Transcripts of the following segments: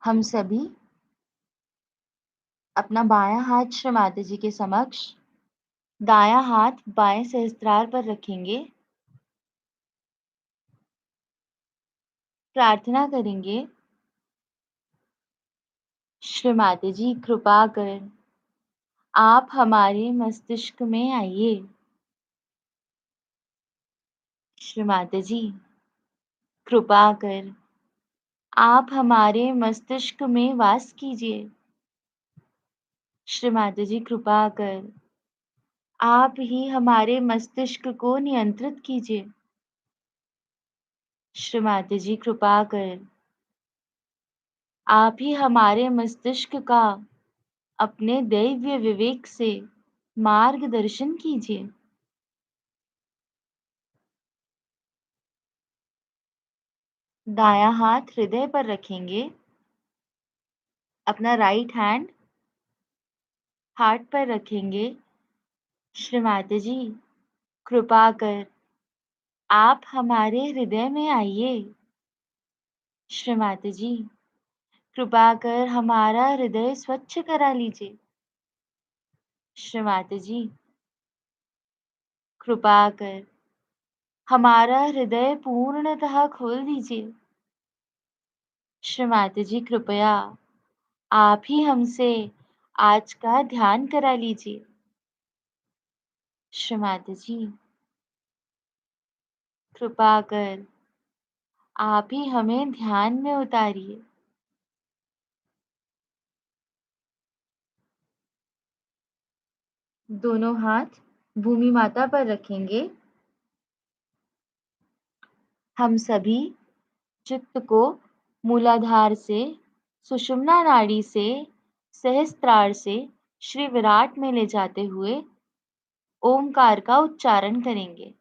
हम सभी अपना बायाँ हाथ श्री माता जी के समक्ष, दायाँ हाथ बाएँ सहस्त्रार पर रखेंगे। प्रार्थना करेंगे, श्री माता जी कृपा कर आप हमारे मस्तिष्क में आइए। श्री माता जी कृपा कर आप हमारे मस्तिष्क में वास कीजिए। श्री माता जी कृपा कर आप ही हमारे मस्तिष्क को नियंत्रित कीजिए। श्री माता जी कृपा कर आप ही हमारे मस्तिष्क का अपने दैवीय विवेक से मार्गदर्शन कीजिए। दायाँ हाथ हृदय पर रखेंगे, अपना राइट हैंड हार्ट पर रखेंगे। श्री माता जी कृपा कर आप हमारे हृदय में आइए। श्री माता जी कृपा कर हमारा हृदय स्वच्छ करा लीजिए। श्री माता जी कृपा कर हमारा हृदय पूर्णतः खोल दीजिए। श्री माता जी कृपया आप ही हमसे आज का ध्यान करा लीजिए। श्री माता जी कृपा कर आप ही हमें ध्यान में उतारिए। दोनों हाथ भूमि माता पर रखेंगे। हम सभी चित्त को मूलाधार से, सुषुम्ना नाड़ी से, सहस्त्रार से श्री विराट में ले जाते हुए ओमकार का उच्चारण करेंगे।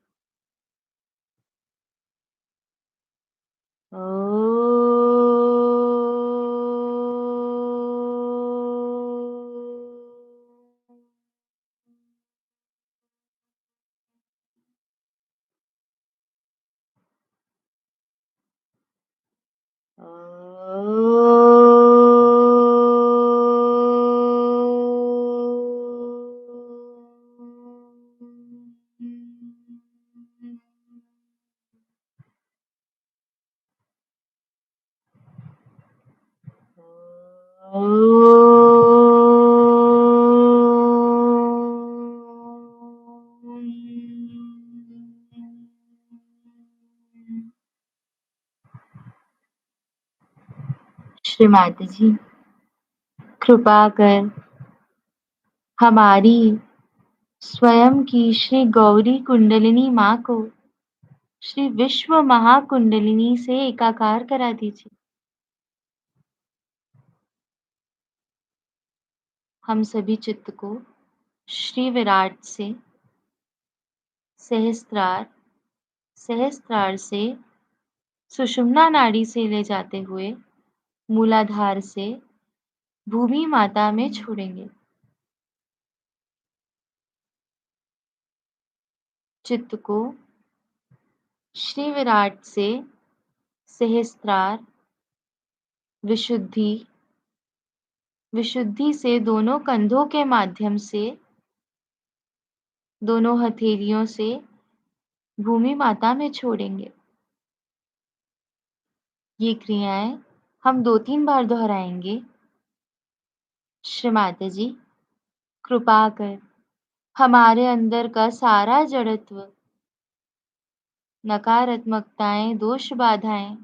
श्री माता जी कृपा कर हमारी स्वयं की श्री गौरी कुंडलिनी माँ को श्री विश्व महाकुंडलिनी से एकाकार करा दीजिए। हम सभी चित्त को श्री विराट से, सहस्त्रार, सहस्त्रार से सुषुम्ना नाड़ी से ले जाते हुए मूलाधार से भूमि माता में छोड़ेंगे। चित्त को श्री विराट से सहस्त्रार, विशुद्धि, विशुद्धि से दोनों कंधों के माध्यम से, दोनों हथेलियों से भूमि माता में छोड़ेंगे। ये क्रियाएं हम 2-3 बार दोहराएंगे। श्री माता जी कृपा कर हमारे अंदर का सारा जड़त्व, नकारात्मकताएं, दोष बाधाएं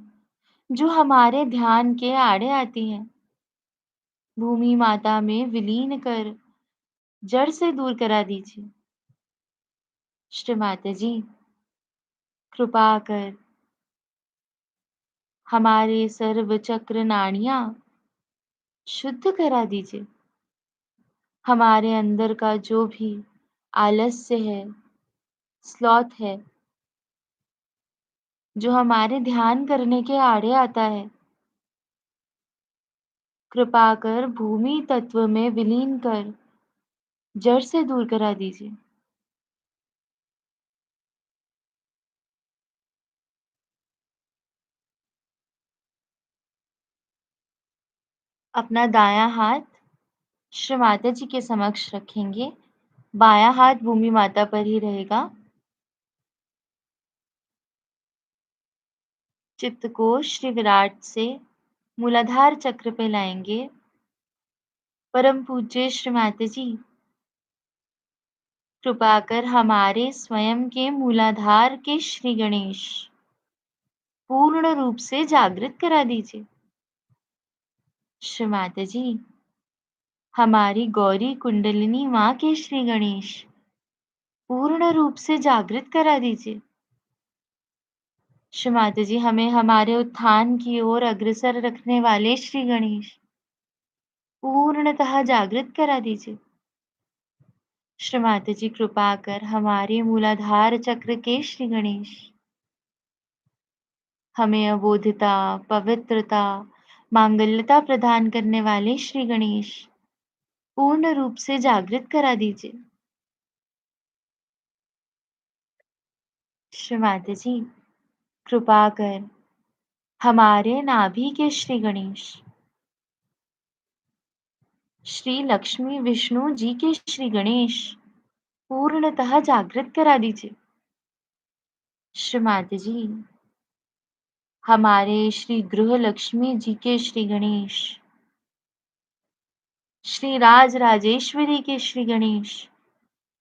जो हमारे ध्यान के आड़े आती हैं, भूमि माता में विलीन कर जड़ से दूर करा दीजिए। श्री माता जी कृपा कर हमारे सर्व चक्र नाड़ियां शुद्ध करा दीजिए। हमारे अंदर का जो भी आलस्य है, स्लॉथ है, जो हमारे ध्यान करने के आड़े आता है, कृपा कर भूमि तत्व में विलीन कर जड़ से दूर करा दीजिए। अपना दायाँ हाथ श्री माता जी के समक्ष रखेंगे, बायाँ हाथ भूमि माता पर ही रहेगा। चित्त को श्री विराट से मूलाधार चक्र पे लाएंगे। परम पूज्य श्री माता जी, कृपा कर हमारे स्वयं के मूलाधार के श्री गणेश पूर्ण रूप से जागृत करा दीजिए। श्री माता जी, हमारी गौरी कुंडलिनी माँ के श्री गणेश पूर्ण रूप से जागृत करा दीजिए। श्री माता जी, हमें हमारे उत्थान की ओर अग्रसर रखने वाले श्री गणेश पूर्णतः जागृत करा दीजिए। श्री माता जी, कृपा कर हमारे मूलाधार चक्र के श्री गणेश हमें अबोधिता, पवित्रता, मांगल्यता प्रदान करने वाले श्री गणेश पूर्ण रूप से जागृत करा दीजिए। श्री माता जी, कृपा कर हमारे नाभि के श्री गणेश श्री लक्ष्मी विष्णु जी के श्री गणेश पूर्णतः जागृत करा दीजिए। श्री माता जी, हमारे श्री गृह लक्ष्मी जी के श्री गणेश श्री राज राजेश्वरी के श्री गणेश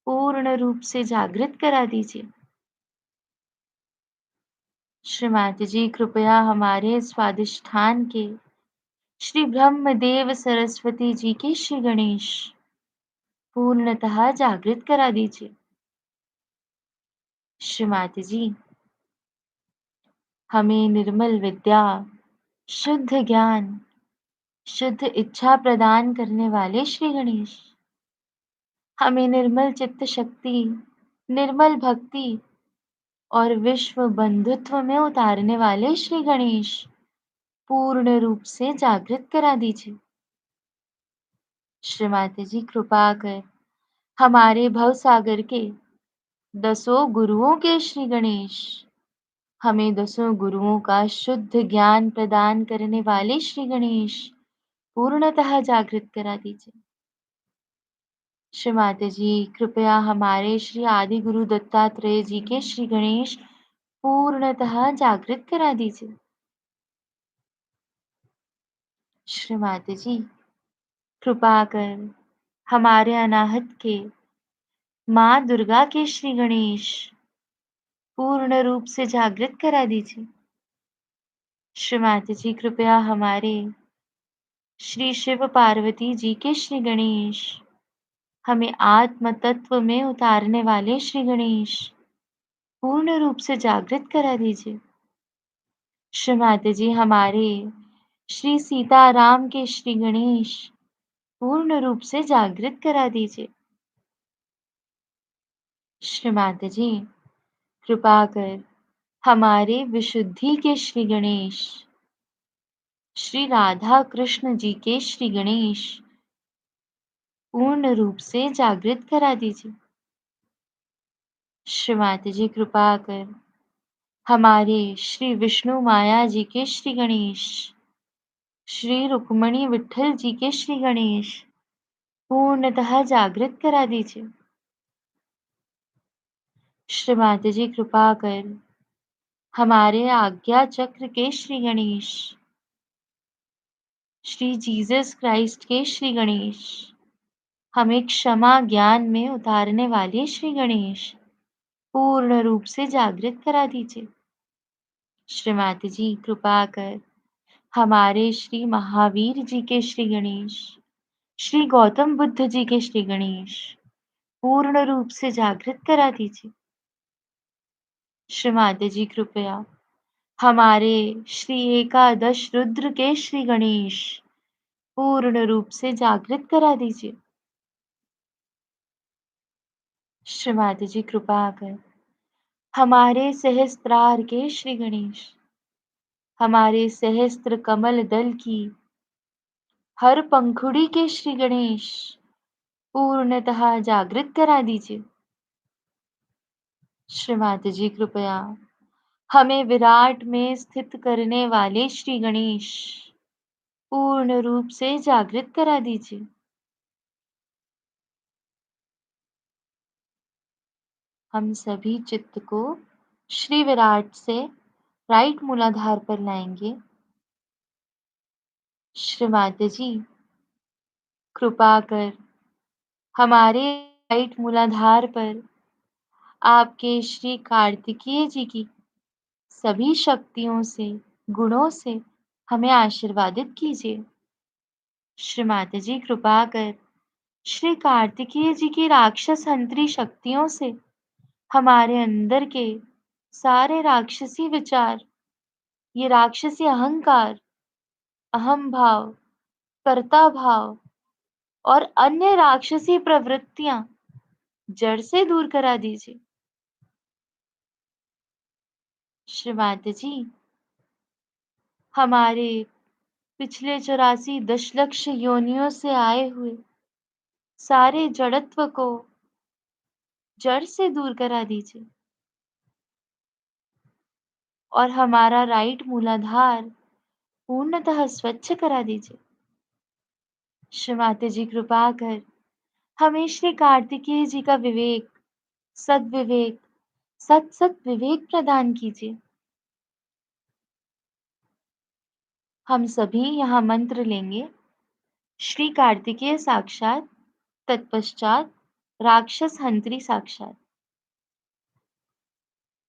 पूर्ण रूप से जागृत करा दीजिए। श्री माता जी, कृपया हमारे स्वादिष्ठान के श्री ब्रह्मदेव सरस्वती जी के श्री गणेश पूर्णतः जागृत करा दीजिए। श्री माता जी, हमें निर्मल विद्या, शुद्ध ज्ञान, शुद्ध इच्छा प्रदान करने वाले श्री गणेश हमें निर्मल चित्त शक्ति, निर्मल भक्ति और विश्व बंधुत्व में उतारने वाले श्री गणेश पूर्ण रूप से जागृत करा दीजिए। श्री माता जी, कृपा कर हमारे भवसागर के दसों गुरुओं के श्री गणेश हमें दसों गुरुओं का शुद्ध ज्ञान प्रदान करने वाले श्री गणेश पूर्णतः जागृत करा दीजिए। श्री माता जी, कृपया हमारे श्री आदि गुरु दत्तात्रेय जी के श्री गणेश पूर्णतः जागृत करा दीजिए। श्री माता जी, कृपा कर हमारे अनाहत के माँ दुर्गा के श्री गणेश पूर्ण रूप से जागृत करा दीजिए। श्री माता जी, कृपया हमारे श्री शिव पार्वती जी के श्री गणेश हमें आत्म तत्व में उतारने वाले श्री गणेश पूर्ण रूप से जागृत करा दीजिए। श्री माता जी, हमारे श्री सीताराम के श्री गणेश पूर्ण रूप से जागृत करा दीजिए। श्री माता जी, कृपा कर हमारे विशुद्धि के श्री गणेश श्री राधा कृष्ण जी के श्री गणेश पूर्ण रूप से जागृत करा दीजिए। श्री माता जी, कृपा कर हमारे श्री विष्णु माया जी के श्री गणेश श्री रुक्मणी विठ्ठल जी के श्री गणेश पूर्णतः जागृत करा दीजिए। श्री माता जी, कृपा कर हमारे आज्ञा चक्र के श्री गणेश श्री जीसस क्राइस्ट के श्री गणेश हमें क्षमा ज्ञान में उतारने वाले श्री गणेश पूर्ण रूप से जागृत करा दीजिए। श्री माता जी, कृपा कर हमारे श्री महावीर जी के श्री गणेश श्री गौतम बुद्ध जी के श्री गणेश पूर्ण रूप से जागृत करा दीजिए। श्री माता जी, कृपया हमारे श्री एकादश रुद्र के श्री गणेश पूर्ण रूप से जागृत करा दीजिए। श्री माता जी, कृपा कर हमारे सहस्त्रार के श्री गणेश हमारे सहस्त्र कमल दल की हर पंखुड़ी के श्री गणेश पूर्णतः जागृत करा दीजिए। श्री माता जी, कृपया हमें विराट में स्थित करने वाले श्री गणेश पूर्ण रूप से जागृत करा दीजिए। हम सभी चित्त को श्री विराट से राइट मूलाधार पर लाएंगे। श्री माता जी, कृपा कर हमारे राइट मूलाधार पर आपके श्री कार्तिकेय जी की सभी शक्तियों से, गुणों से हमें आशीर्वादित कीजिए। श्री माता जी, कृपा कर श्री कार्तिकेय जी की राक्षस हंत्री शक्तियों से हमारे अंदर के सारे राक्षसी विचार, ये राक्षसी अहंकार, अहम भाव, कर्ता भाव और अन्य राक्षसी प्रवृत्तियां जड़ से दूर करा दीजिए। श्री माता जी, हमारे पिछले 84 दशलक्ष योनियों से आए हुए सारे जड़त्व को जड़ से दूर करा दीजिए और हमारा राइट मूलाधार पूर्णतः स्वच्छ करा दीजिए। श्री माता जी, कृपा कर हमें श्री कार्तिकेय जी का विवेक, सद्विवेक, सत सत विवेक प्रदान कीजिए। हम सभी यहाँ मंत्र लेंगे। श्री कार्तिकेय साक्षात, तत्पश्चात राक्षस हंत्री साक्षात।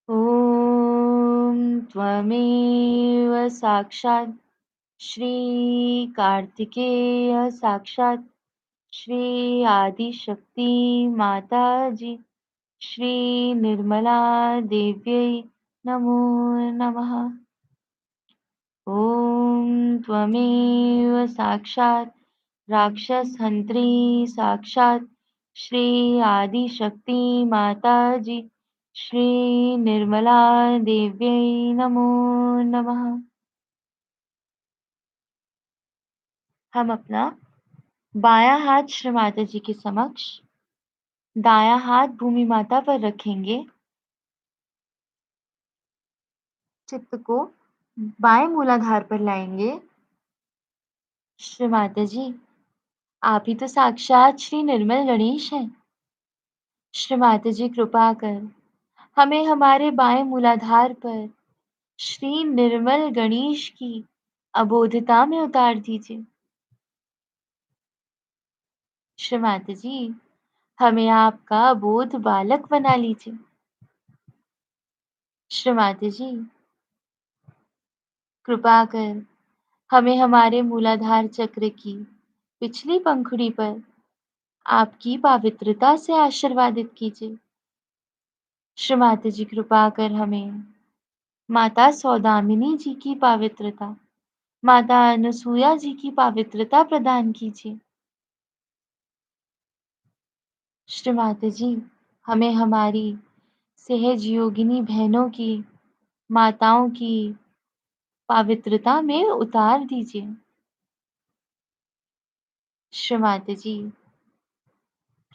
ॐ त्वमेव साक्षात् श्री कार्तिकेय साक्षात् श्री आदिशक्ति माताजी श्री निर्मला देव्यै नमो नमः। ॐ त्वमेव साक्षात् राक्षसहन्त्री साक्षात् श्री आदिशक्ति माताजी श्री निर्मला देव्यै नमो नमः। हम अपना बायां हाथ श्री माता जी के समक्ष, दायां हाथ भूमि माता पर रखेंगे। चित्त को बाएं मूलाधार पर लाएंगे। श्री माता जी, आप ही तो साक्षात श्री निर्मल गणेश हैं। श्री माता जी, कृपा कर हमें हमारे बाएं मूलाधार पर श्री निर्मल गणेश की अबोधता में उतार दीजिए। श्री माता जी, हमें आपका अबोध बालक बना लीजिए। श्री माता जी, कृपा कर हमें हमारे मूलाधार चक्र की पिछली पंखुड़ी पर आपकी पवित्रता से आशीर्वादित कीजिए। श्री माता जी, कृपा कर हमें माता सौदामिनी जी की पवित्रता, माता अनसुया जी की पवित्रता प्रदान कीजिए। श्री माता जी, हमें हमारी सहज योगिनी बहनों की, माताओं की पवित्रता में उतार दीजिए। श्री माता जी,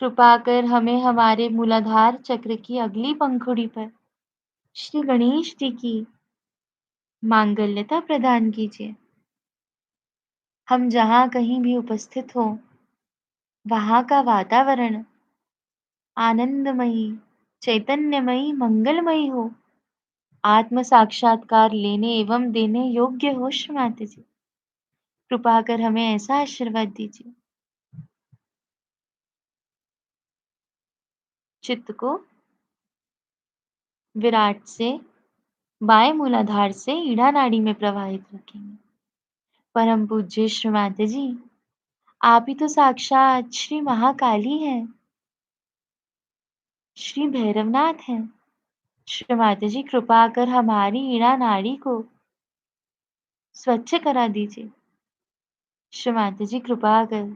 कृपा कर हमें हमारे मूलाधार चक्र की अगली पंखुड़ी पर श्री गणेश जी की मांगल्यता प्रदान कीजिए। हम जहाँ कहीं भी उपस्थित हो, वहाँ का वातावरण आनंदमयी, चैतन्यमयी, मंगलमयी हो, आत्म साक्षात्कार लेने एवं देने योग्य हो। श्री माता जी, कृपा कर हमें ऐसा आशीर्वाद दीजिए। चित्त को विराट से बाएं मूलाधार से ईड़ा नाड़ी में प्रवाहित रखेंगे। परम पूज्य श्री माता जी, आप ही तो साक्षात श्री महाकाली हैं, श्री भैरवनाथ हैं। श्री माता जी, कृपा कर हमारी ईड़ा नाड़ी को स्वच्छ करा दीजिए। श्री माता जी, कृपा कर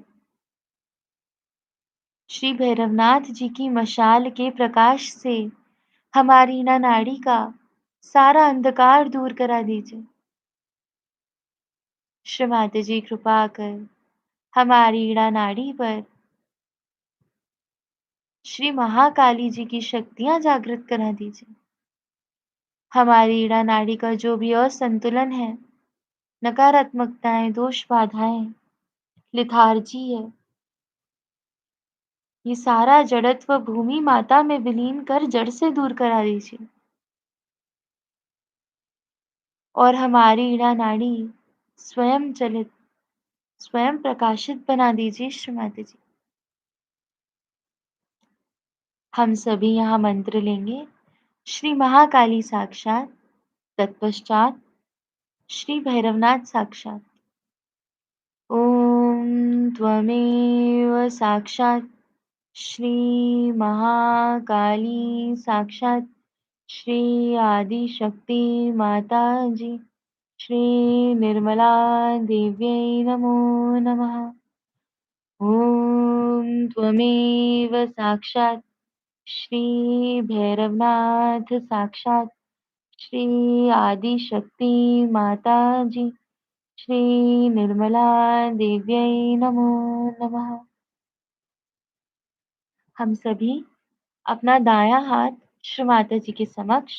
श्री भैरवनाथ जी की मशाल के प्रकाश से हमारी ईड़ा नाड़ी का सारा अंधकार दूर करा दीजिए। श्री माता जी, कृपा कर हमारी ईड़ा नाड़ी पर श्री महाकाली जी की शक्तियां जागृत करा दीजिए। हमारी ईड़ा नाड़ी का जो भी असंतुलन है, नकारात्मकताएं, दोष बाधाएं, लिथार्जी है, ये सारा जड़त्व भूमि माता में विलीन कर जड़ से दूर करा दीजिए और हमारी इड़ा नाड़ी स्वयं चलित, स्वयं प्रकाशित बना दीजिए श्रीमाता जी। हम सभी यहाँ मंत्र लेंगे। श्री महाकाली साक्षात, तत्पश्चात श्री भैरवनाथ साक्षात। ओम त्वमेव साक्षात श्री महाकाली साक्षात श्री आदिशक्ति माता जी, श्री निर्मला देव्यै नमो नमः। ओम त्वमेव साक्षात श्री भैरवनाथ साक्षात श्री आदिशक्ति माता जी, श्री निर्मला देव्यै नमो नमः। हम सभी अपना दायां हाथ श्री माता जी के समक्ष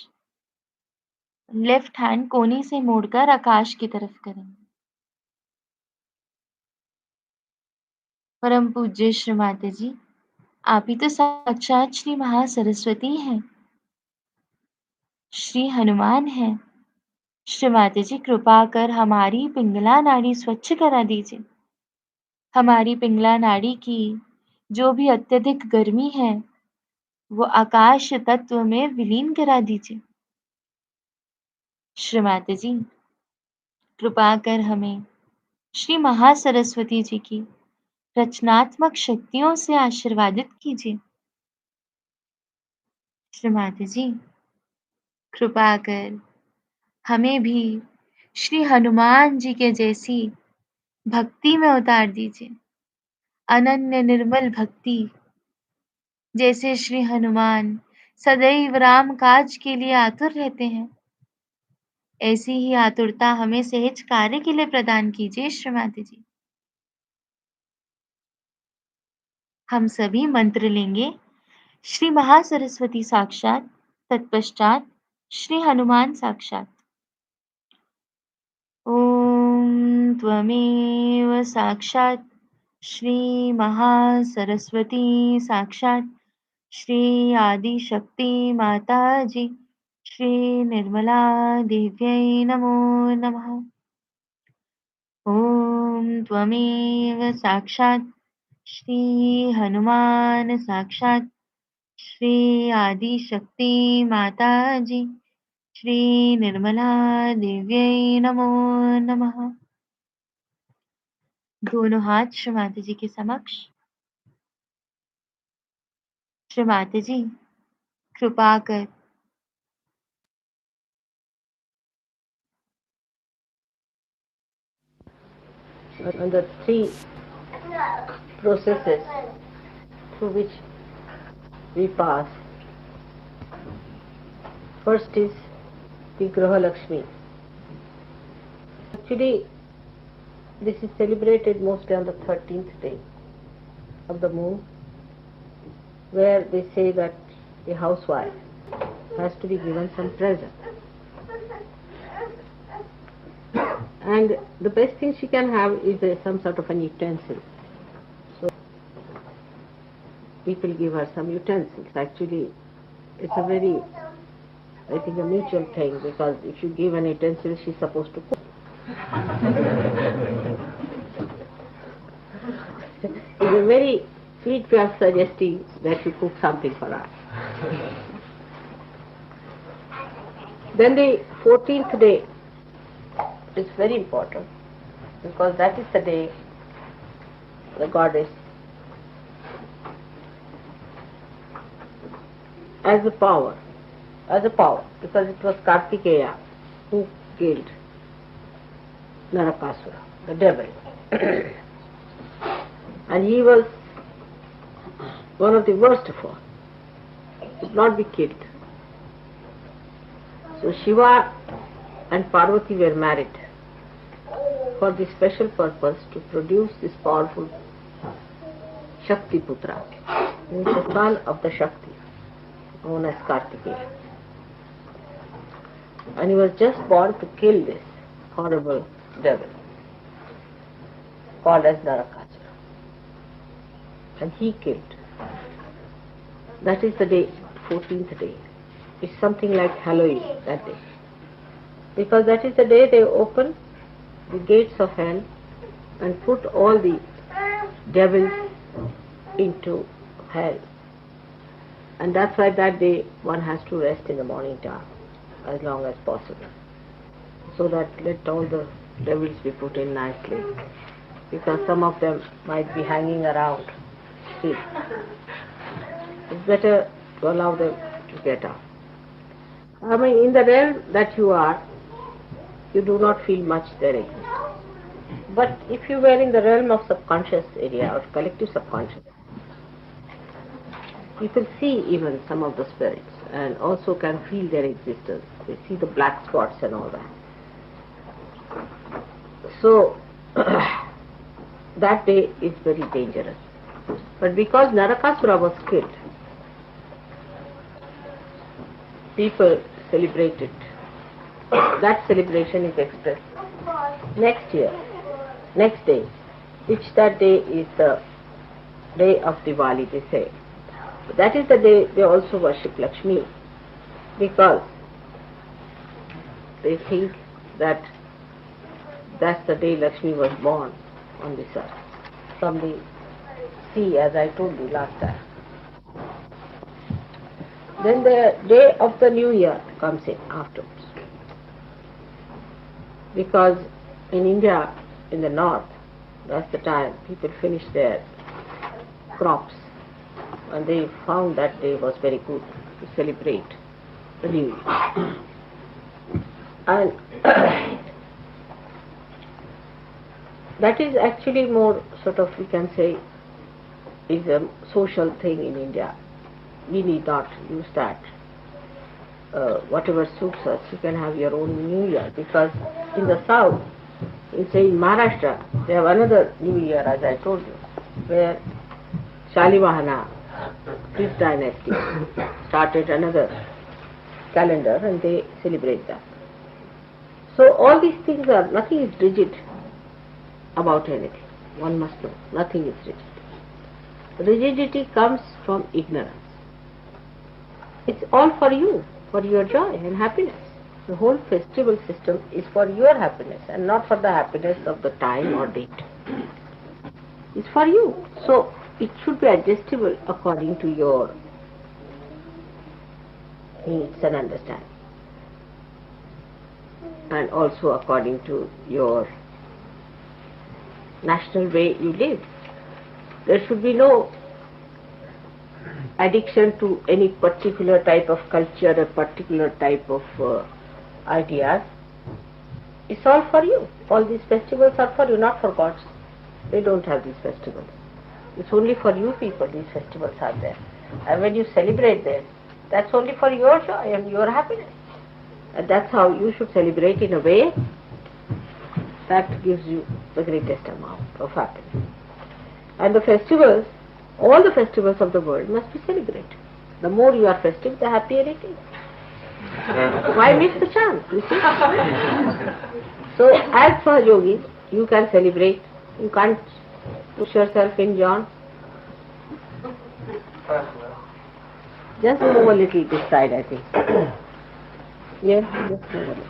लेफ्ट हैंड कोनी से मोड़कर आकाश की तरफ करेंगे। परम पूज्य श्री माता जी, आप ही तो साक्षात श्री महासरस्वती हैं, श्री हनुमान हैं। श्री माता जी कृपा कर हमारी पिंगला नाड़ी स्वच्छ करा दीजिए। हमारी पिंगला नाड़ी की जो भी अत्यधिक गर्मी है वो आकाश तत्व में विलीन करा दीजिए। श्री माता जी कृपा कर हमें श्री महासरस्वती जी की रचनात्मक शक्तियों से आशीर्वादित कीजिए। श्री माता जी कृपा कर हमें भी श्री हनुमान जी के जैसी भक्ति में उतार दीजिए। अनन्य निर्मल भक्ति, जैसे श्री हनुमान सदैव राम काज के लिए आतुर रहते हैं, ऐसी ही आतुरता हमें सहज कार्य के लिए प्रदान कीजिए श्री माता जी। हम सभी मंत्र लेंगे। श्री महासरस्वती साक्षात, तत्पश्चात श्री हनुमान साक्षात। ओम त्वमेव साक्षात श्री महासरस्वती साक्षात श्री आदिशक्ति माता जी, श्री निर्मला देव्यै नमो नमः। ओम त्वमेव साक्षात श्री हनुमान साक्षात श्री आदिशक्ति माता जी, श्री निर्मला देव्यै नमो नमः। दोनों हाथ श्री माता जी के समक्ष। श्री माता जी कृपा कर and the three processes through which we pass. First is the Graha Lakshmi. Actually, this is celebrated mostly on the 13th day of the moon, where they say that a housewife has to be given some present. And the best thing she can have is some sort of an utensil. So people give her some utensils. Actually, it's a very, I think, a mutual thing, because if you give an utensil, she's supposed to cook. It's a very sweet way of suggesting that you cook something for us. Then the 14th day is very important, because that is the day the goddess, as a power, because it was Kartikeya who killed Narakasura, the devil. And he was one of the worst of all. He could not be killed. So Shiva and Parvati were married for the special purpose to produce this powerful Shakti Putra, who is the son of the Shakti, known as Kartikeya. And he was just born to kill this horrible devil called as Narakasura. And he killed. That is the day, 14th day. It's something like Halloween that day. Because that is the day they open the gates of hell and put all the devils into hell. And that's why that day one has to rest in the morning time as long as possible, so that let all the devils be put in nicely, because some of them might be hanging around still. It's better to allow them to get out. I mean, in the realm that you are, you do not feel much there exists. But if you were in the realm of subconscious area or collective subconscious, you can see even some of the spirits and also can feel their existence. They see the black spots and all that. So, that day is very dangerous. But because Narakasura was killed, people celebrate it. That celebration is expressed next year, next day, which that day is the day of Diwali, they say. That is the day they also worship Lakshmi, because they think that that's the day Lakshmi was born on this earth, from the sea, as I told you last time. Then the day of the new year comes in afterwards. Because in India, in the north, that's the time people finish their crops, and they found that day was very good to celebrate the new year. And that is actually more sort of, we can say, is a social thing in India. We need not use that. Whatever suits us, you can have your own New Year, because in the south, in say in Maharashtra, they have another New Year, as I told you, where Shalivahana, his dynasty, started another calendar and they celebrate that. So all these things are, nothing is rigid about anything. One must know, nothing is rigid. Rigidity comes from ignorance. It's all for you, for your joy and happiness. The whole festival system is for your happiness and not for the happiness of the time or date. It's for you. So it should be adjustable according to your needs and understanding, and also according to your national way you live. There should be no addiction to any particular type of culture, a particular type of ideas. It's all for you. All these festivals are for you, not for gods. They don't have these festivals. It's only for you people these festivals are there. And when you celebrate them, that's only for your joy and your happiness. And that's how you should celebrate, in a way that gives you the greatest amount of happiness. And the festivals, all the festivals of the world must be celebrated. The more you are festive, the happier it is. Why miss the chance, you see? So as for yogis, you can celebrate. You can't push yourself in, John. Just move a little this side, I think. Yes, just move a little.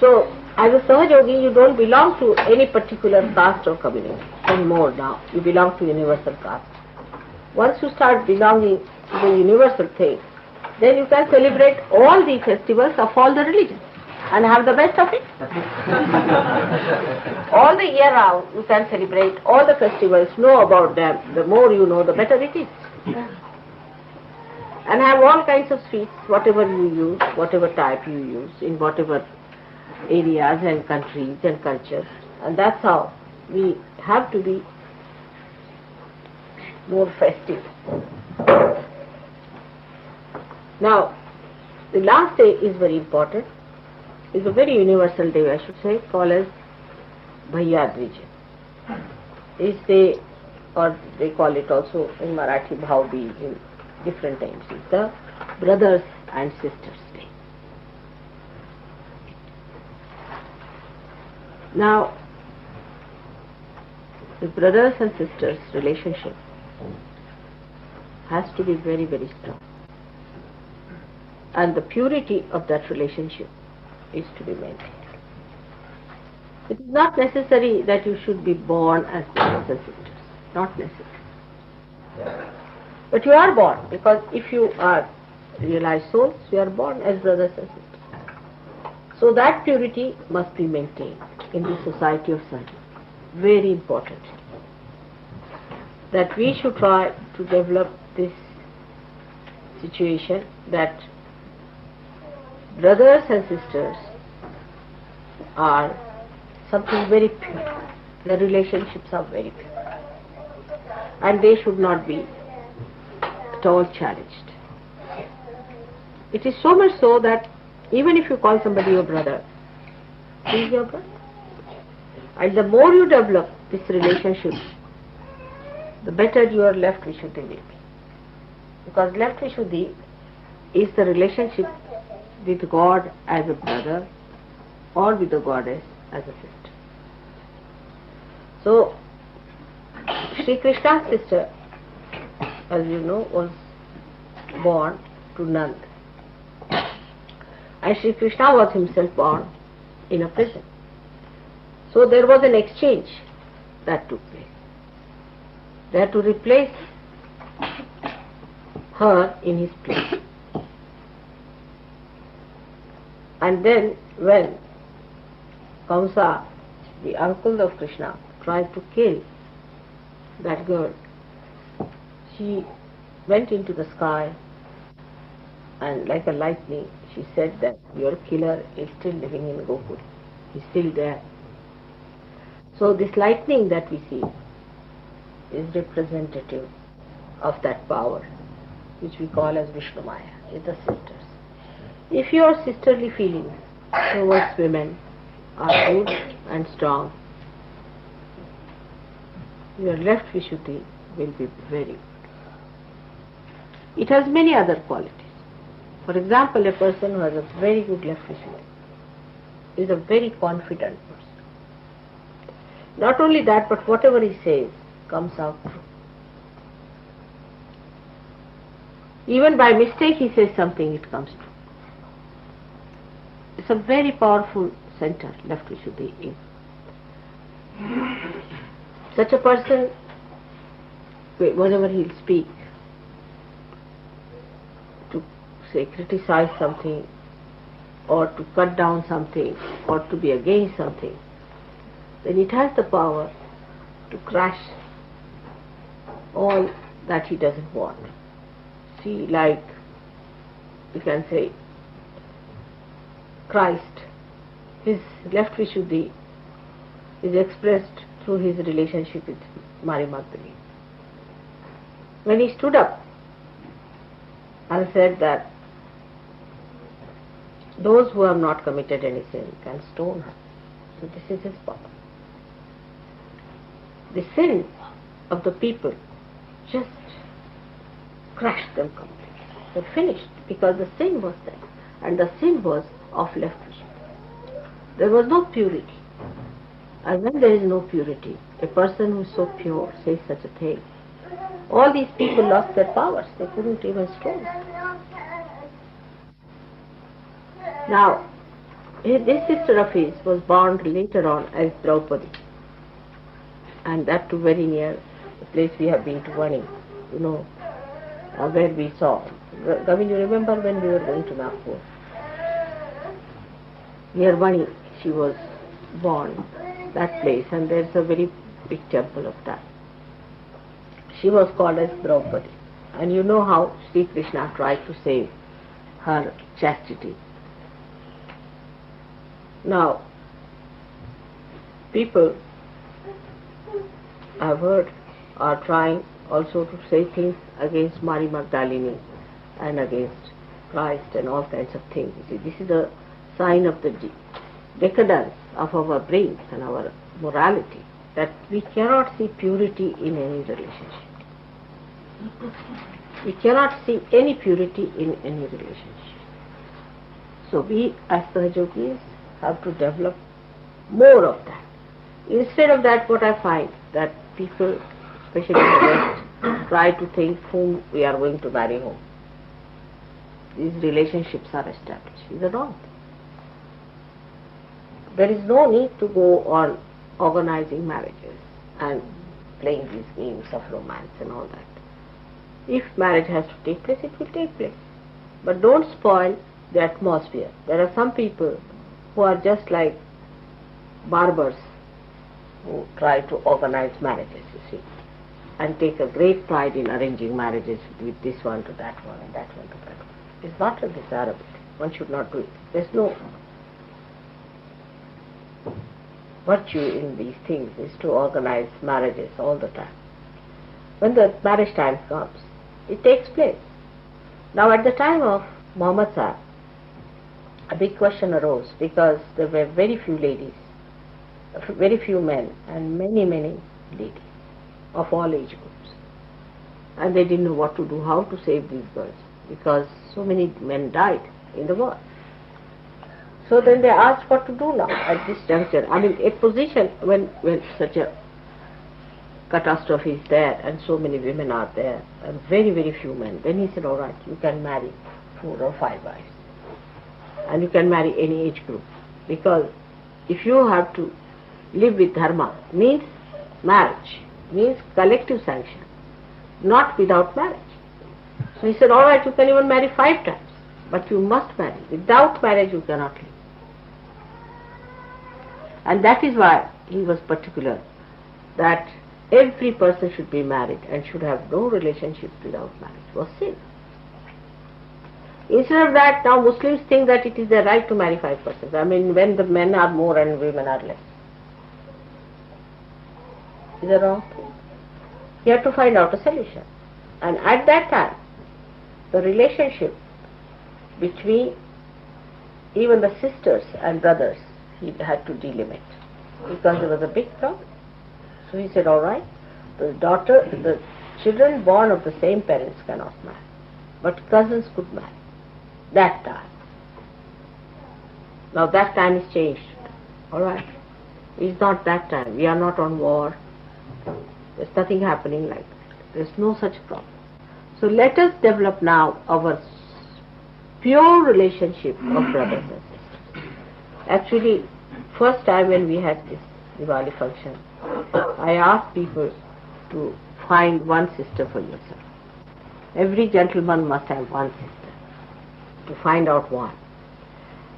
So, as a Sahajogi, you don't belong to any particular caste or community anymore now. You belong to universal caste. Once you start belonging to the universal thing, then you can celebrate all the festivals of all the religions and have the best of it. All the year round you can celebrate all the festivals, know about them. The more you know, the better it is. And have all kinds of sweets, whatever you use, whatever type you use, in whatever areas and countries and cultures. And that's how we have to be more festive. Now, the last day is very important. It's a very universal day, I should say, called as Bhaiya Dvij. This day, or they call it also in Marathi Bhav Bij, in different names. It's the brothers and sisters. Now, the brothers and sisters relationship has to be very, very strong. And the purity of that relationship is to be maintained. It is not necessary that you should be born as brothers and sisters. Not necessary. But you are born, because if you are realized souls, you are born as brothers and sisters. So that purity must be maintained in the society of Sanjog. Very important. That we should try to develop this situation that brothers and sisters are something very pure. The relationships are very pure. And they should not be at all challenged. It is so much so that even if you call somebody your brother, he is your brother. And the more you develop this relationship, the better your left Vishuddhi will be. Because left Vishuddhi is the relationship with God as a brother or with the goddess as a sister. So, Sri Krishna's sister, as you know, was born to Nand. And Sri Krishna was himself born in a prison. So there was an exchange that took place. They had to replace her in his place. And then when Kamsa, the uncle of Krishna, tried to kill that girl, she went into the sky and like a lightning she said that your killer is still living in Gokul. He's still there. So this lightning that we see is representative of that power which we call as Vishnu Maya, is the sisters. If your sisterly feelings towards women are good and strong, your left Vishuddhi will be very good. It has many other qualities. For example, a person who has a very good left Vishuddhi is a very confident person. Not only that, but whatever he says comes out true. Even by mistake he says something, it comes true. It's a very powerful center, left Vishuddhi is. Such a person, whenever he'll speak, to say criticize something, or to cut down something, or to be against something, then it has the power to crush all that he doesn't want. See, like you can say, Christ, his left Vishuddhi is expressed through his relationship with Mary Magdalene. When he stood up and said that those who have not committed any sin can stone her. So this is his power. The sin of the people just crushed them completely. They finished because the sin was there, and the sin was of left Vishuddhi. There was no purity. And when there is no purity, a person who is so pure says such a thing. All these people lost their powers. They couldn't even stone. Now, this sister of his was born later on as Draupadi. And that too very near the place we have been to Vani, you know, where we saw. Gavin, you remember when we were going to Nagpur? Near Vani, she was born, that place, and there's a very big temple of that. She was called as Draupadi. And you know how Sri Krishna tried to save her chastity. Now, people, I've heard, are trying also to say things against Mary Magdalene and against Christ and all kinds of things. You see, this is a sign of the decadence of our brains and our morality, that we cannot see purity in any relationship. We cannot see any purity in any relationship. So we as Sahajogis have to develop more of that. Instead of that, what I find that people, especially in the West, try to think whom we are going to marry whom. These relationships are established. These are wrong. There is no need to go on organizing marriages and playing these games of romance and all that. If marriage has to take place, it will take place. But don't spoil the atmosphere. There are some people who are just like barbers who try to organize marriages, you see, and take a great pride in arranging marriages with this one to that one and that one to that one. It's not a desirable thing. One should not do it. There's no virtue in these things is to organize marriages all the time. When the marriage time comes, it takes place. Now at the time of Muhammad Sahib, a big question arose because there were very few ladies, very few men and many ladies of all age groups. And they didn't know what to do, how to save these girls because so many men died in the war. So then they asked what to do now at this juncture. I mean, a position when such a catastrophe is there and so many women are there and very few men, then he said, all right, you can marry 4 or 5 wives and you can marry any age group, because if you have to live with dharma, means marriage, means collective sanction, not without marriage. So he said, all right, you can even marry 5 times, but you must marry. Without marriage you cannot live. And that is why he was particular that every person should be married and should have no relationship without marriage. It was sin. Instead of that, now Muslims think that it is their right to marry 5 persons. I mean, when the men are more and women are less. Is that wrong? You have to find out a solution. And at that time, the relationship between even the sisters and brothers, he had to delimit because there was a big problem. So he said, all right, the children born of the same parents cannot marry, but cousins could marry. That time. Now that time is changed. All right. It's not that time. We are not on war. There's nothing happening like that. There's no such problem. So let us develop now our pure relationship of brothers and sisters. Actually, first time when we had this Diwali function, I asked people to find one sister for yourself. Every gentleman must have one sister. To find out one.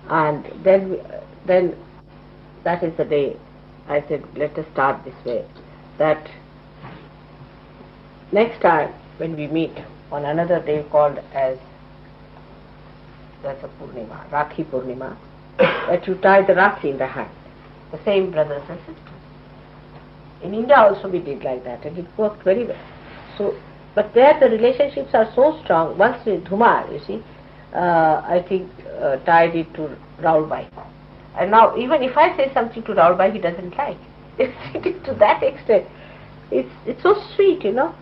And then that is the day I said, let us start this way. That next time when we meet on another day called as Rasa Purnima, Rakhi Purnima, that you tie the Rakhi in the hand, the same brothers and sisters. In India also we did like that, and it worked very well. So, but there the relationships are so strong. Once with Dhumar, you see, I think tied it to Raul Bhai. And now even if I say something to Raul Bhai, he doesn't like. It is to that extent. It's so sweet, you know.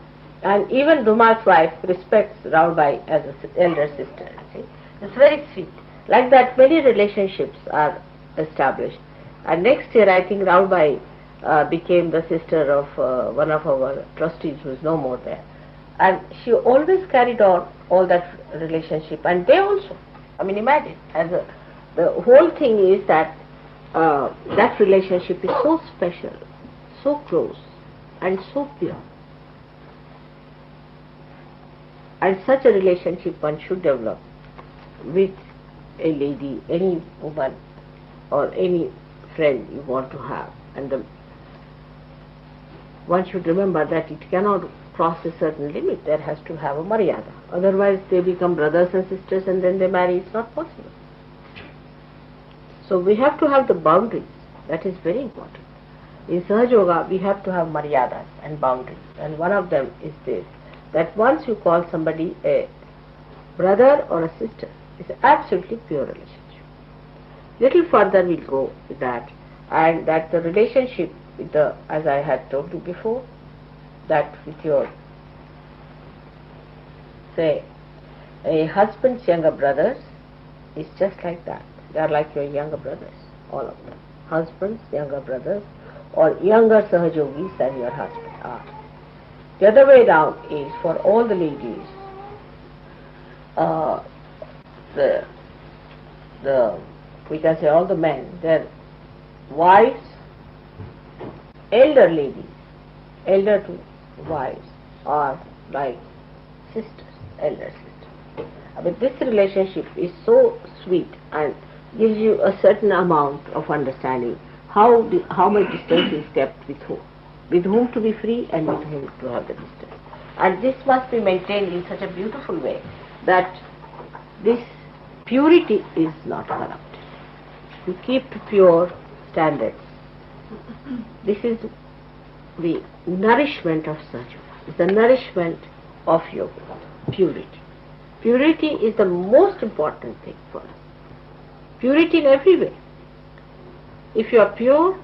And even Dhumar's wife respects Raul Bhai as an elder sister. You see, it's very sweet. Like that, many relationships are established. And next year, I think Raul Bhai became the sister of one of our trustees who is no more there. And she always carried on all that relationship, and they also. I mean, imagine, the whole thing is that that relationship is so special, so close, and so pure. And such a relationship one should develop with a lady, any woman, or any friend you want to have. And one should remember that it cannot cross a certain limit. There has to have a maryada. Otherwise they become brothers and sisters and then they marry. It's not possible. So we have to have the boundaries. That is very important. In Sahaja Yoga we have to have maryadas and boundaries. And one of them is this, that once you call somebody a brother or a sister, it's an absolutely pure relationship. Little further we'll go with that, and that the relationship with the, as I had told you before, that with your, say, a husband's younger brothers is just like that. They are like your younger brothers, all of them. Husbands, younger brothers, or younger Sahajogis than your husband are. The other way around is for all the ladies, uh, the we can say all the men, their wives, elder ladies, elder to wives are like sisters, elder sisters. But this relationship is so sweet and gives you a certain amount of understanding how much distance is kept with whom to be free and with whom to have the distance. And this must be maintained in such a beautiful way that this purity is not corrupted. You keep to pure standards. This is the nourishment of Sahaja. It's the nourishment of yoga, purity. Purity is the most important thing for us. Purity in every way. If you are pure,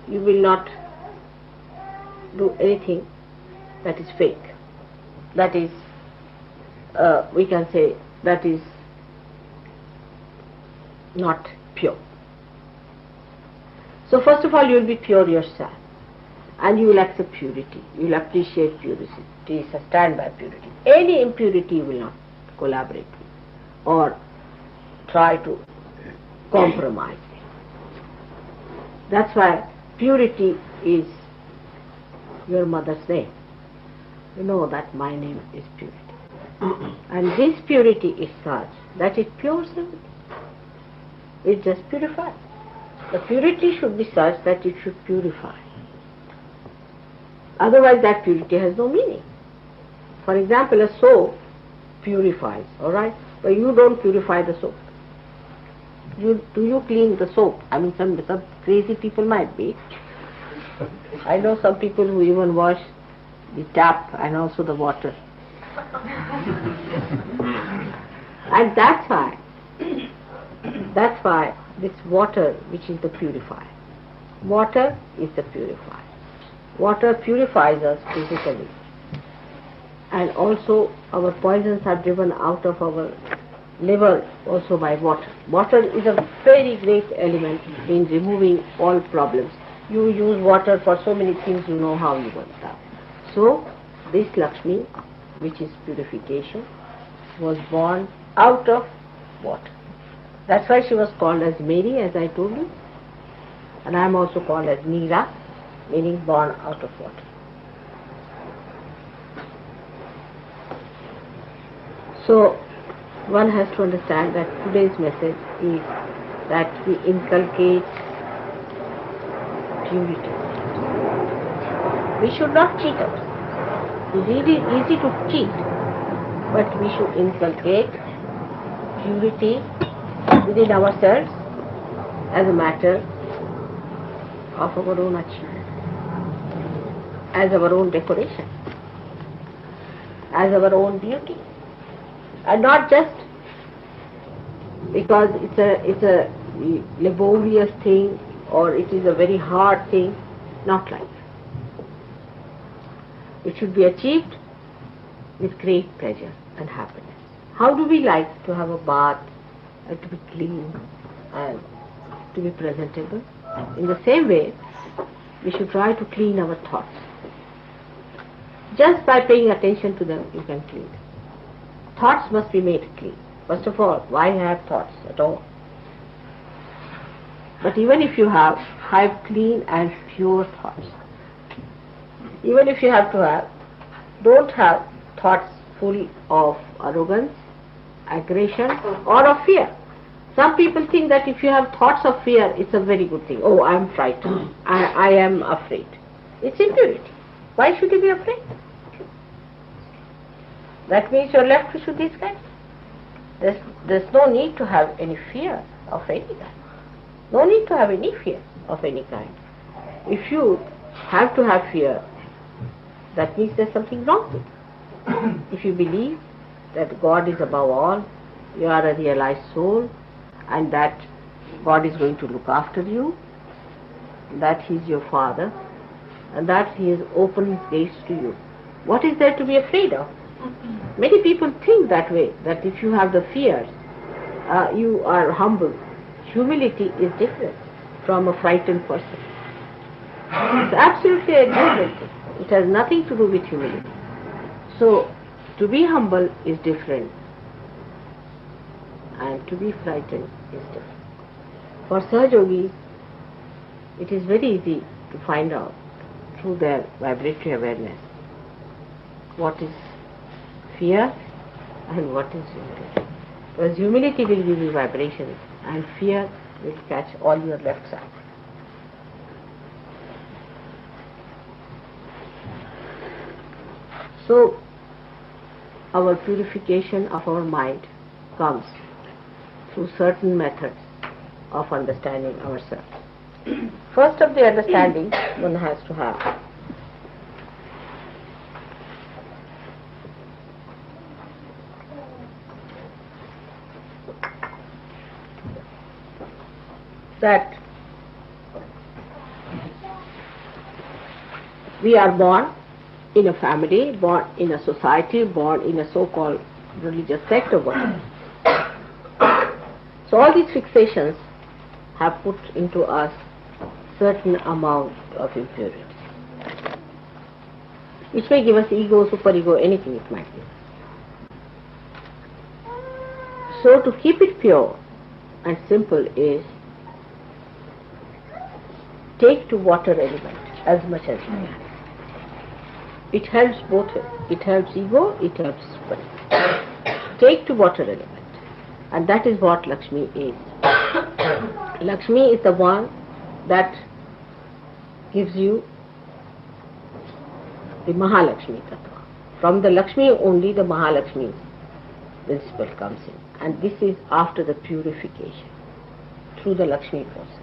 you will not do anything that is fake. That is, we can say, that is not pure. So first of all, you will be pure yourself, and you will accept purity. You will appreciate purity, stand by purity. Any impurity you will not collaborate with or try to compromise with. That's why purity is your mother's name. You know that my name is purity. And this purity is such that it pures everything. It just purifies. The purity should be such that it should purify. Otherwise that purity has no meaning. For example, a soap purifies, alright? But you don't purify the soap. Do you clean the soap? I mean, some crazy people might be. I know some people who even wash the tap and also the water. And that's why this water, which is the purifier. Water is the purifier. Water purifies us physically. And also our poisons are driven out of our liver also by water. Water is a very great element in removing all problems. You use water for so many things, you know how you want that. So this Lakshmi, which is purification, was born out of water. That's why she was called as Mary, as I told you. And I am also called as Neera, meaning born out of water. So one has to understand that today's message is that we inculcate purity. We should not cheat ourselves. It's really easy to cheat, but we should inculcate purity within ourselves as a matter of our own achievement, as our own decoration, as our own beauty, and not just because it's a laborious thing or it is a very hard thing, not like that. It should be achieved with great pleasure and happiness. How do we like to have a bath and to be clean and to be presentable? In the same way, we should try to clean our thoughts. Just by paying attention to them, you can clean them. Thoughts must be made clean. First of all, why have thoughts at all? But even if you have clean and pure thoughts. Even if you have to have, don't have thoughts full of arrogance, aggression, or of fear. Some people think that if you have thoughts of fear, it's a very good thing. Oh, I am frightened. I am afraid. It's impurity. Why should you be afraid? That means you're left with this kind. There's no need to have any fear of any kind. No need to have any fear of any kind. If you have to have fear, that means there's something wrong with you. If you believe that God is above all, you are a realized soul, and that God is going to look after you, that He is your Father, and that He has opened His gates to you, what is there to be afraid of? Many people think that way, that if you have the fears, you are humble. Humility is different from a frightened person. It's absolutely a different thing. It has nothing to do with humility. So, to be humble is different, and to be frightened is different. For Sahajogis, it is very easy to find out through their vibratory awareness what is fear and what is humility. Because humility will give you vibrations and fear will catch all your left side. So, our purification of our mind comes through certain methods of understanding ourselves. First of the understanding one has to have that we are born in a family, born in a society, born in a so-called religious sect or whatever. So all these fixations have put into us certain amount of impurity, which may give us ego, superego, anything it might be. So to keep it pure and simple is take to water element as much as you can. It helps both ways. It helps ego, it helps superego. Take to water element. And that is what Lakshmi is. Lakshmi is the one that gives you the Mahalakshmi Tattva. From the Lakshmi only the Mahalakshmi principle comes in. And this is after the purification through the Lakshmi process.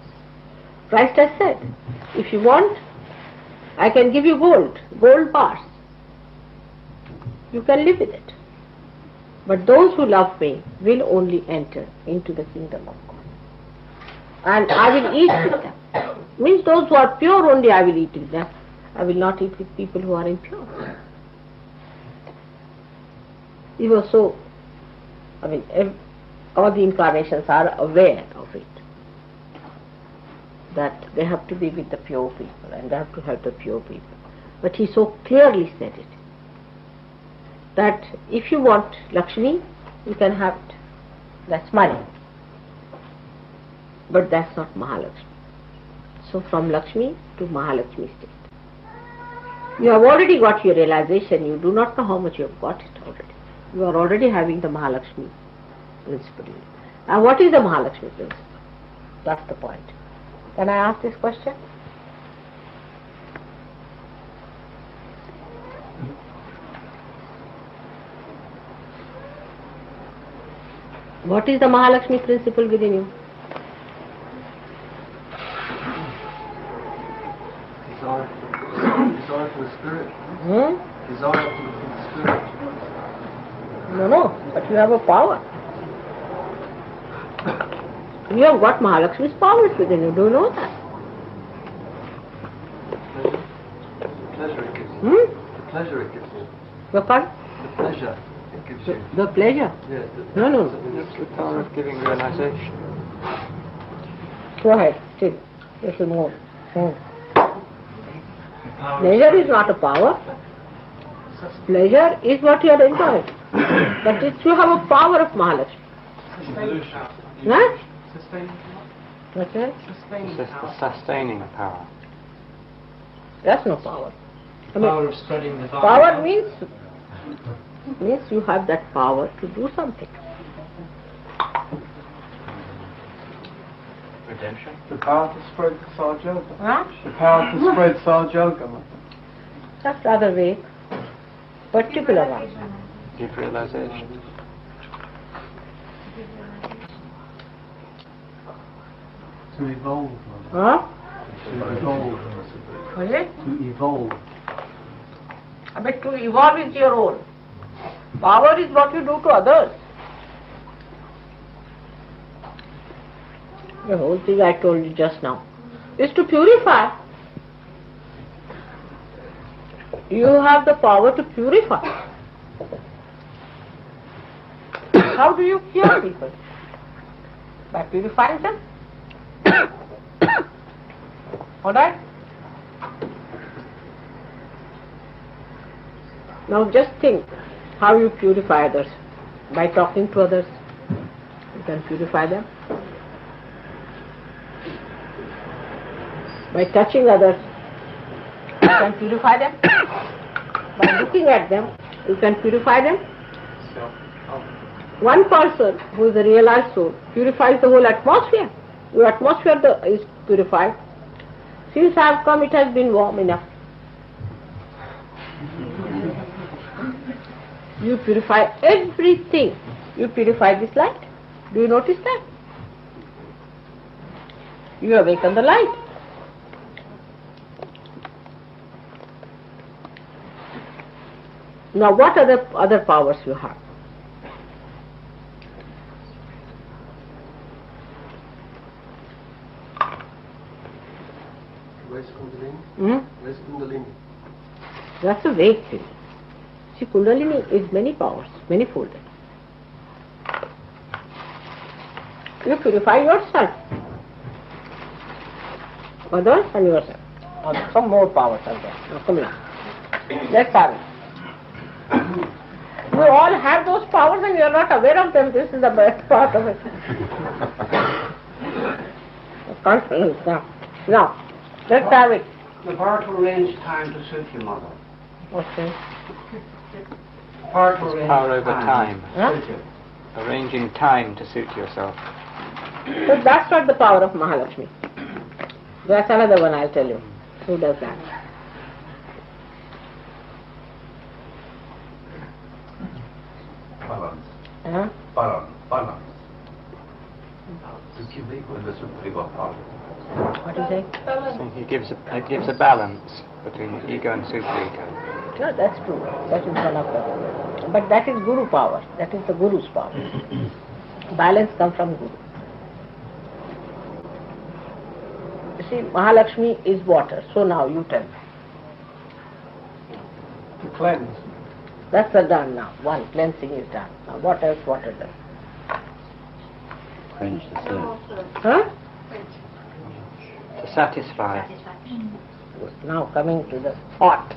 Christ has said, if you want, I can give you gold bars. You can live with it. But those who love me will only enter into the kingdom of God. And I will eat with them. Means those who are pure only I will eat with them. I will not eat with people who are impure. So, all the incarnations are aware of it. That they have to be with the pure people and they have to help the pure people. But he so clearly said it. That if you want Lakshmi, you can have it. That's money. But that's not Mahalakshmi. So from Lakshmi to Mahalakshmi state. You have already got your realization, you do not know how much you have got it already. You are already having the Mahalakshmi principle. Now what is the Mahalakshmi principle? That's the point. Can I ask this question? What is the Mahalakshmi principle within you? Desire for the spirit. Desire for the spirit. No, but you have a power. You have got Mahalakshmi's powers within you. Do you know that? The pleasure it gives you. The pleasure it gives you. The pardon? The pleasure it gives you. The pleasure? Yes. No. It's the power of giving realization. Go ahead, still. Little more. Pleasure is not a power. Pleasure is what you are enjoying. But it's you have a power of Mahalakshmi. Huh? What's that? It's just the sustaining power. That's no power. Power of spreading the Power means you have that power to do something. Redemption. The power to spread Sal Yoga. Huh? The power to spread Sal Yoga. That's rather vague. Particular one. Deep realization. To evolve. Huh? To evolve. What is it? To evolve. But to evolve is your own. Power is what you do to others. The whole thing I told you just now is to purify. You have the power to purify. How do you cure people? By purifying them. Alright? Now just think how you purify others. By talking to others, you can purify them. By touching others, you can purify them. By looking at them, you can purify them. One person who is a realized soul purifies the whole atmosphere. Your atmosphere is purified. Since I have come, it has been warm enough. You purify everything. You purify this light. Do you notice that? You awaken the light. Now what other powers you have? Where's Kundalini? Where's Kundalini? That's a vague thing. See, Kundalini is many powers, many-folded. You purify yourself, others and yourself. Now, some more powers are there. Now come now. Let's have it. You all have those powers and you are not aware of them. This is the best part of it. Confidence now. Now, let's have it. The power to arrange time to suit you, Mother. Okay. Power to arrange Power over time. Huh? Suit you. Arranging time to suit yourself. So that's not the power of Mahalakshmi. That's another one I'll tell you. Who does that? Balance. Huh? Balance. To keep equal the supreme power. What do you say? So it gives a balance between ego and superego. No, that's true. That is one of them. But that is Guru power. That is the Guru's power. Balance comes from Guru. You see, Mahalakshmi is water. So now you tell me. To cleanse. That's done now. One, cleansing is done. Now what else water does? Quench the thirst. Huh? To satisfy. Now coming to the hot.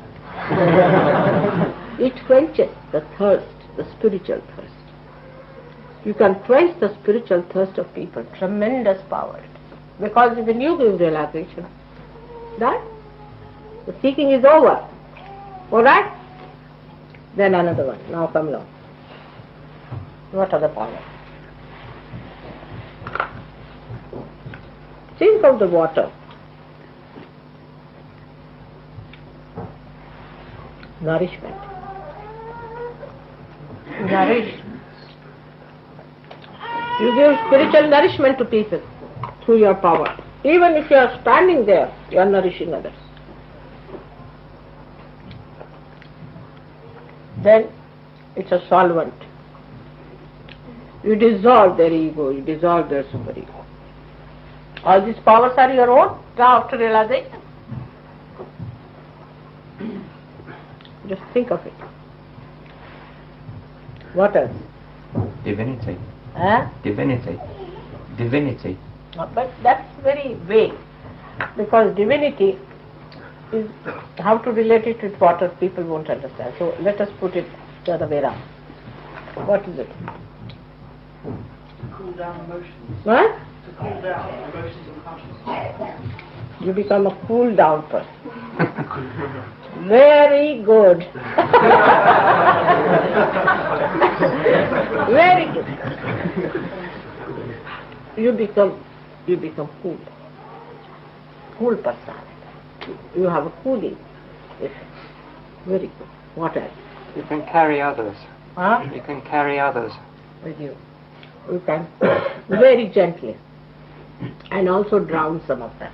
It quenches the thirst, the spiritual thirst. You can quench the spiritual thirst of people. Tremendous power. Because when you give realization, that the seeking is over. Alright? Then another one. Now come along. What other power? Think of the water. Nourishment. Nourish. You give spiritual nourishment to people through your power. Even if you are standing there, you are nourishing others. Then it's a solvent. You dissolve their ego, you dissolve their superego. All these powers are your own after realization. Just think of it. What else? Divinity. Huh? Divinity. Divinity. But that's very vague. Because divinity is how to relate it with water, people won't understand. So let us put it the other way around. What is it? To cool down emotions. What? To cool down emotions and consciousness. You become a cool down person. Very good. Very good. You become cool. Cool personality. You have a cooling effect. Very good. What else? You can carry others. Huh? You can carry others. With you. You can very gently. And also drown some of them.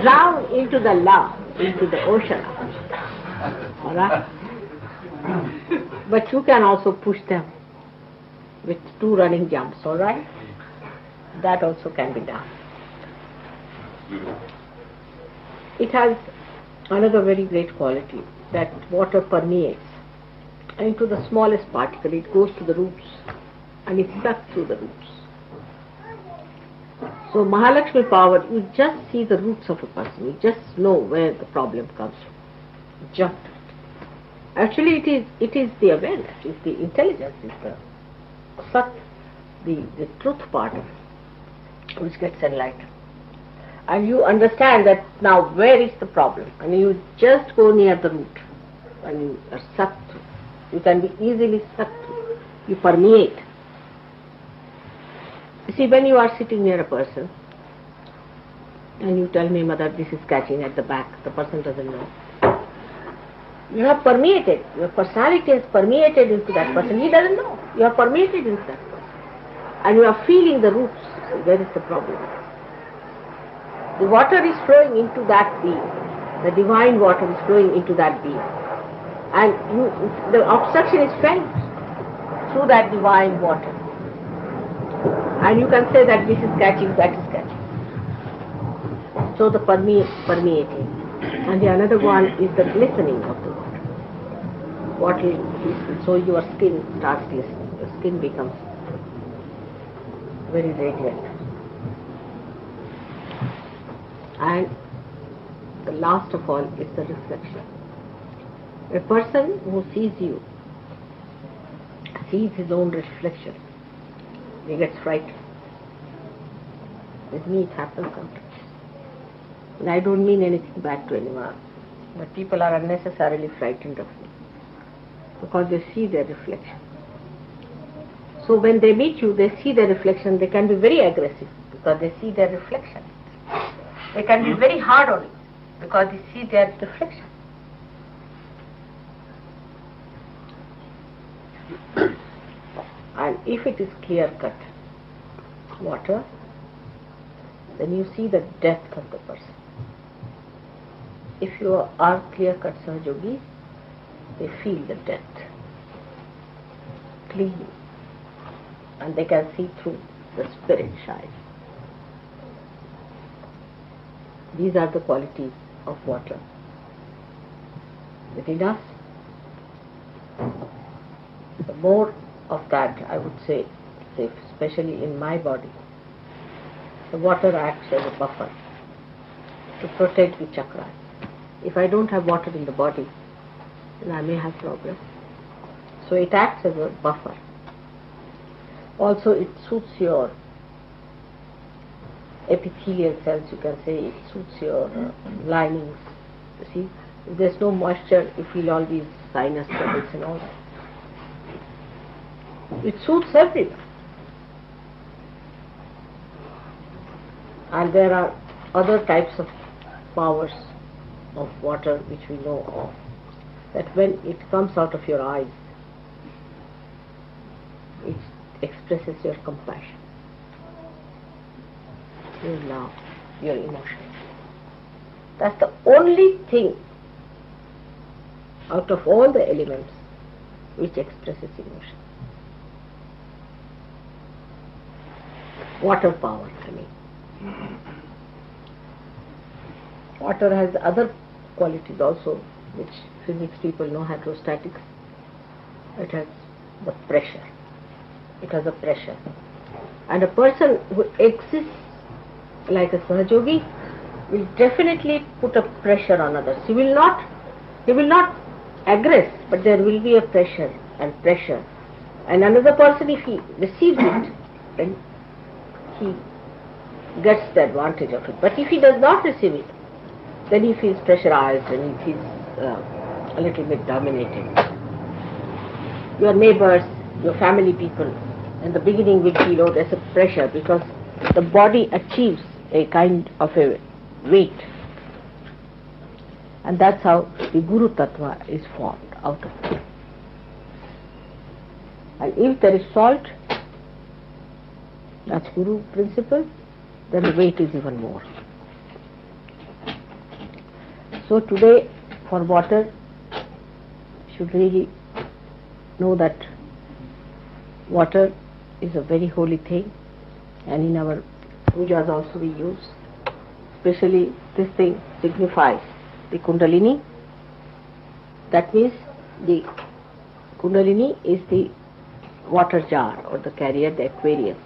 Drown into the love, into the ocean. Alright? But you can also push them with 2 running jumps, alright? That also can be done. It has another very great quality, that water permeates into the smallest particle. It goes to the roots and it sucks through the roots. So Mahalakshmi power, you just see the roots of a person. You just know where the problem comes from. Jump. Actually, it is the awareness, it's the intelligence, it's the Sat, the truth part of it, which gets enlightened. And you understand that now where is the problem, and you just go near the root, and you are Sat through. You can be easily Sat through. You permeate. You see, when you are sitting near a person, and you tell me, Mother, this is catching at the back, the person doesn't know. You have permeated, your personality has permeated into that person. He doesn't know. You have permeated into that person. And you are feeling the roots. Where is the problem? The water is flowing into that being. The divine water is flowing into that being. And the obstruction is felt through that divine water. And you can say that this is catching, that is catching. So the permeating. And the another one is the glistening of the water. So your skin starts glistening. Your skin becomes very radiant. And the last of all is the reflection. A person who sees you sees his own reflection. He gets frightened. With me it happens sometimes. And I don't mean anything bad to anyone, but people are unnecessarily frightened of me because they see their reflection. So when they meet you, they see their reflection. They can be very aggressive because they see their reflection. They can be very hard on you because they see their reflection. And if it is clear-cut water, then you see the depth of the person. If you are clear-cut Sahajogis, they feel the depth clean, and they can see through the spirit shine. These are the qualities of water within us. The more of that, I would say, especially in my body, the water acts as a buffer to protect the chakras. If I don't have water in the body, then I may have problems. So it acts as a buffer. Also, it suits your epithelial cells, you can say. It suits your linings. You see, if there's no moisture, you feel all these sinus troubles and all that. It suits everyone. And there are other types of powers of water which we know of, that when it comes out of your eyes, it expresses your compassion, your love, your emotion. That's the only thing out of all the elements which expresses emotion. Water power, I mean. Water has other qualities also, which physics people know, hydrostatics. It has the pressure. It has a pressure. And a person who exists like a Sahajogi will definitely put a pressure on others. He will not aggress, but there will be a pressure and pressure. And another person, if he receives it, then he gets the advantage of it. But if he does not receive it, then he feels pressurized and he feels a little bit dominated. Your neighbors, your family people, in the beginning will feel, oh, there's a pressure, because the body achieves a kind of a weight. And that's how the Guru Tattva is formed out of it. And if there is salt, that's Guru principle, then the weight is even more. So today, for water, should really know that water is a very holy thing, and in our pujas also we use. Especially this thing signifies the Kundalini. That means the Kundalini is the water jar or the carrier, the Aquarius.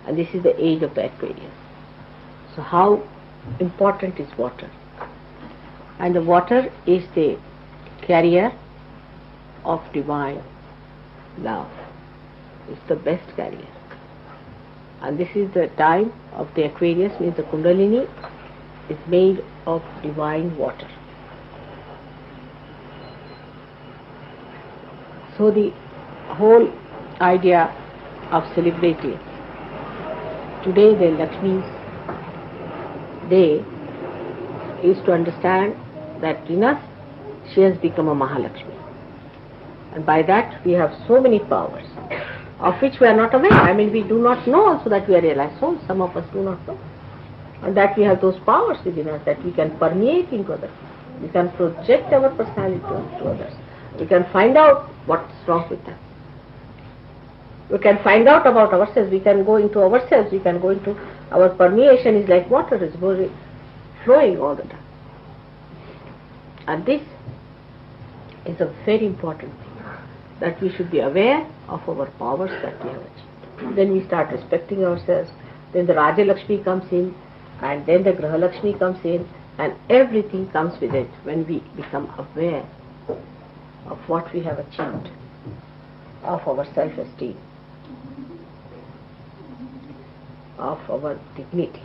and this is the age of the Aquarius. So how important is water? And the water is the carrier of divine love. It's the best carrier. And this is the time of the Aquarius, means the Kundalini is made of divine water. So the whole idea of celebrating today the Lakshmi's day is to understand that in us she has become a Mahalakshmi. And by that we have so many powers of which we are not aware. I mean, we do not know also that we are realized souls. Some of us do not know. And that we have those powers within us that we can permeate into others. We can project our personality to others. We can find out what's wrong with us. We can find out about ourselves. We can go into ourselves. We can go into our permeation is like water, is flowing all the time. And this is a very important thing, that we should be aware of our powers that we have achieved. Then we start respecting ourselves. Then the Raja Lakshmi comes in, and then the Graha Lakshmi comes in, and everything comes with it when we become aware of what we have achieved, of our self-esteem, of our dignity.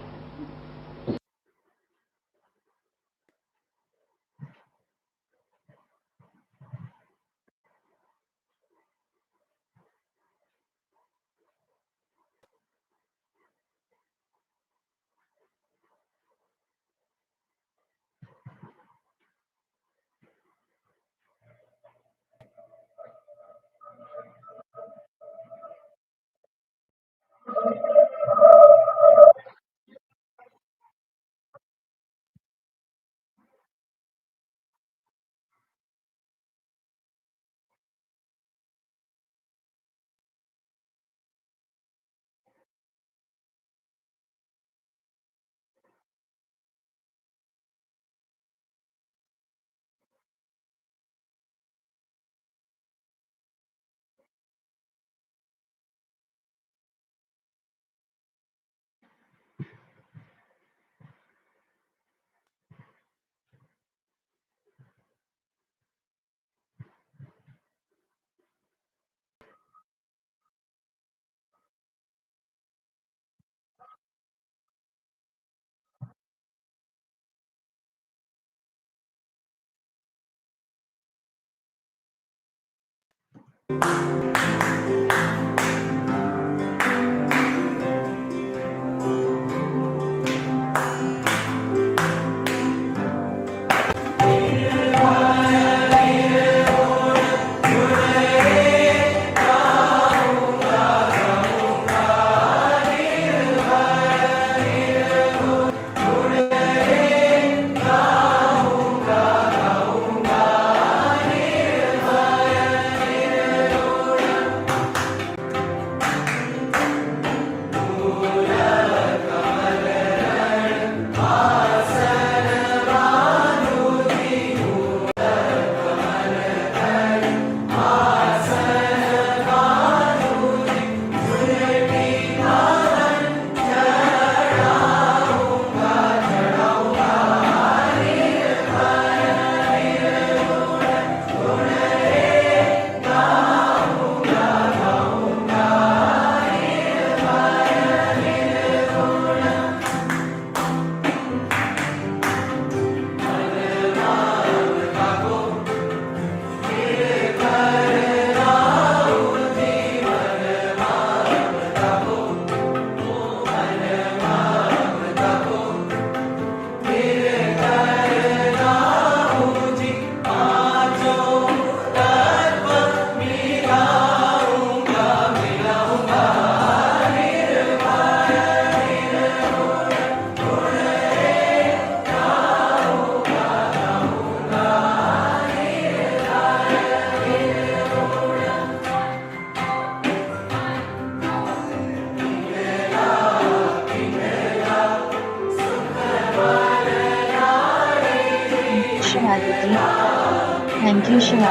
Thank you Shiva,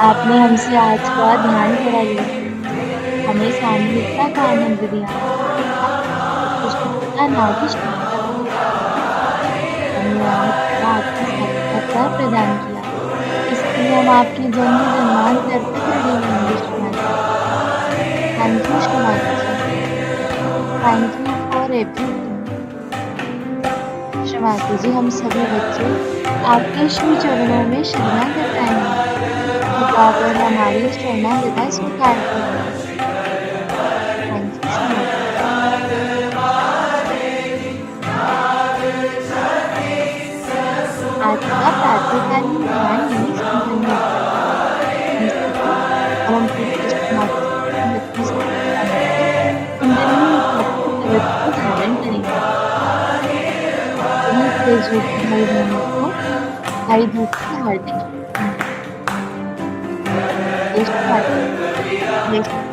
आपने हमसे आज का ध्यान करा लिया। हम हमें सामूहिकता का आनंद दिया। उत्कृष्टता नाभिश हमने आपका आपका साक्षात्कार प्रदान किया। इसलिए हम आपके जन्म जन्मांतर तक ऋणी होंगे Shrimata. Thank you Shrimata ji. Thank you for everything. Shrimata ji, हम सभी बच्चे आपके श्री चरणों में शरणागताएं हैं। कृपा कर हमारी शरणागता स्वीकार करें। थैंक यू श्रीमाता। आज का प्रातःकालीन ध्यान यहीं संपन्न होता है। हम सभी परम पूज्य श्रीमाता जी की कुंडलिनी तत्व को धारण करेंगे। सभी तेजोगी भाई बहनों को भाई दूज की हार्दिक शुभकामनाएं। जय श्री माता। जय श्री